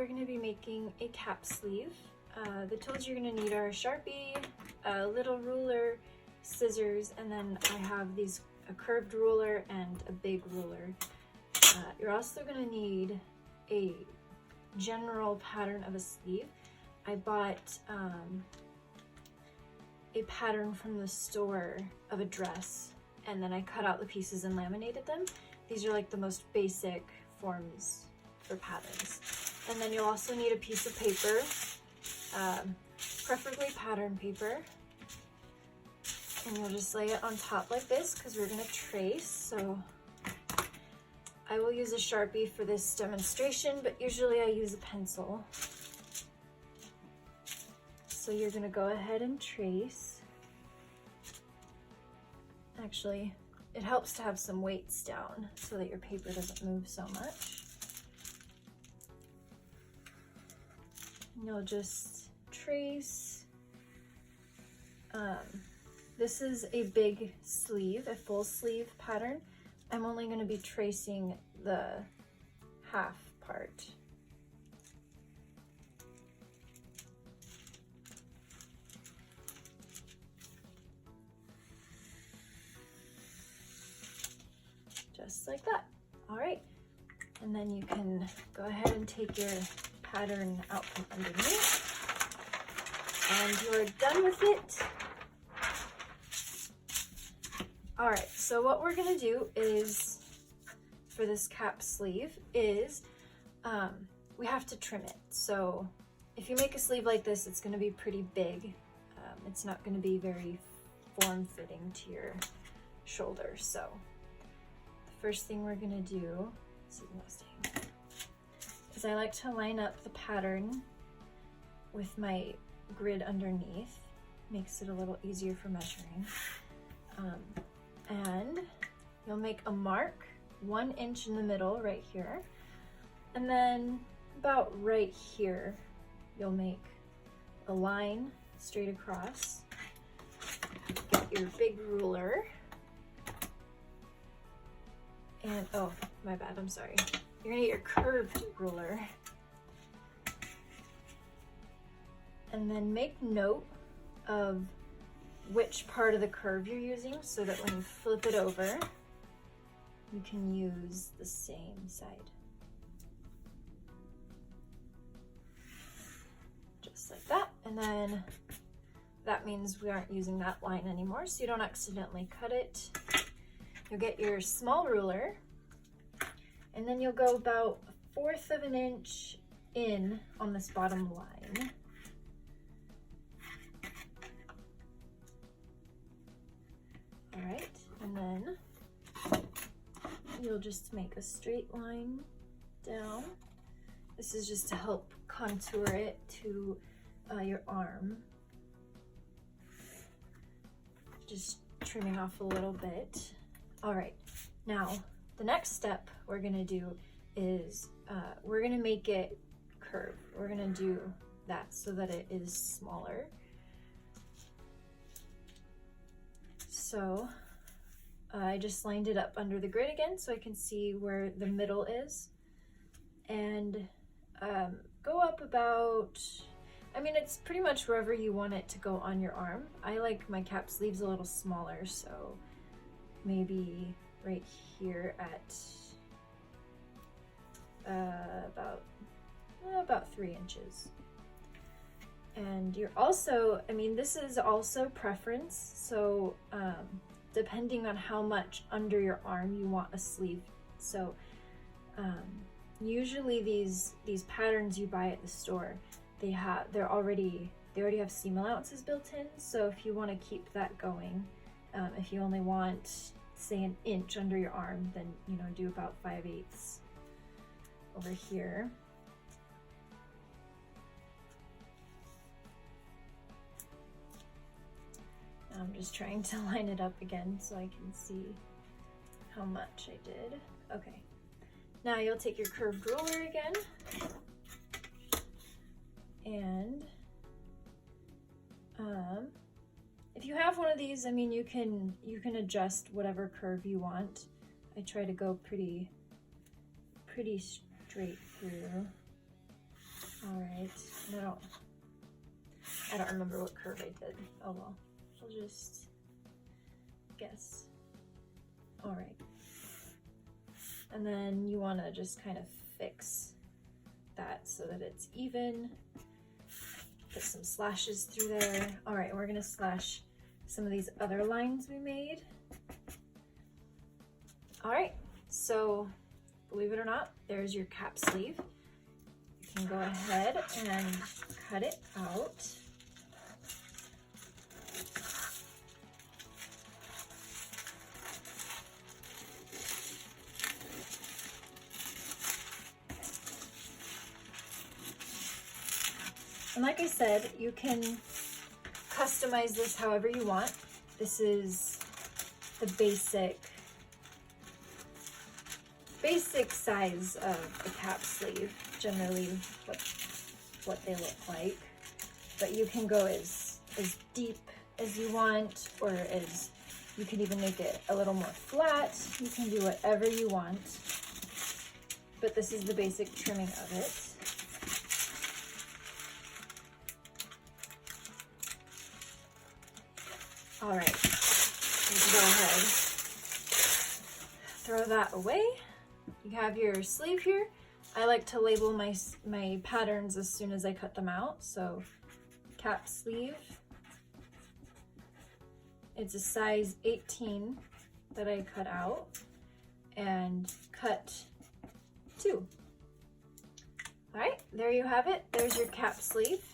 we're going to be making a cap sleeve. The tools you're going to need are a Sharpie, a little ruler, scissors, and then I have a curved ruler and a big ruler. You're also going to need a general pattern of a sleeve. I bought a pattern from the store of a dress, and then I cut out the pieces and laminated them. These are like the most basic forms for patterns. And then you'll also need a piece of paper, preferably pattern paper. And you'll just lay it on top like this because we're gonna trace. So I will use a Sharpie for this demonstration, but usually I use a pencil. So you're gonna go ahead and trace. Actually, it helps to have some weights down so that your paper doesn't move so much. And you'll just trace. This is a big sleeve, a full sleeve pattern. I'm only going to be tracing the half part. Just like that. All right. And then you can go ahead and take your pattern out from underneath. And you're done with it. All right, so what we're gonna do is, for this cap sleeve, is we have to trim it. So if you make a sleeve like this, it's gonna be pretty big. It's not gonna be very form-fitting to your shoulder. So the first thing we're gonna do, is I like to line up the pattern with my grid underneath. Makes it a little easier for measuring. And you'll make a mark 1 inch in the middle right here, and then about right here you'll make a line straight across. Get your big ruler, and oh my bad, I'm sorry, you're gonna get your curved ruler, and then make note of which part of the curve you're using so that when you flip it over, you can use the same side. Just like that. And then that means we aren't using that line anymore, so you don't accidentally cut it. You'll get your small ruler, and then you'll go about 1/4 of an inch in on this bottom line. All right, and then you'll just make a straight line down. This is just to help contour it to your arm. Just trimming off a little bit. All right, now the next step we're gonna do is we're gonna make it curve. We're gonna do that so that it is smaller. So I just lined it up under the grid again so I can see where the middle is, and go up about, I mean, it's pretty much wherever you want it to go on your arm. I like my cap sleeves a little smaller, so maybe right here at about 3 inches. And you're also, I mean, this is also preference, so depending on how much under your arm you want a sleeve. So usually these patterns you buy at the store, they already have seam allowances built in. So if you want to keep that going, if you only want, say, 1 inch under your arm, then do about 5/8 over here. I'm just trying to line it up again so I can see how much I did. Okay, now you'll take your curved ruler again, and if you have one of these, I mean, you can adjust whatever curve you want. I try to go pretty straight through. All right, I don't remember what curve I did. Oh well, I'll just guess. All right. And then you want to just kind of fix that so that it's even. Put some slashes through there. All right, we're gonna slash some of these other lines we made. All right, so believe it or not, there's your cap sleeve. You can go ahead and cut it out. And like I said, you can customize this however you want. This is the basic size of the cap sleeve, generally what they look like. But you can go as deep as you want, or as you can even make it a little more flat. You can do whatever you want. But this is the basic trimming of it. All right, let's go ahead, throw that away. You have your sleeve here. I like to label my patterns as soon as I cut them out. So cap sleeve, it's a size 18 that I cut out, and cut 2. All right, there you have it. There's your cap sleeve.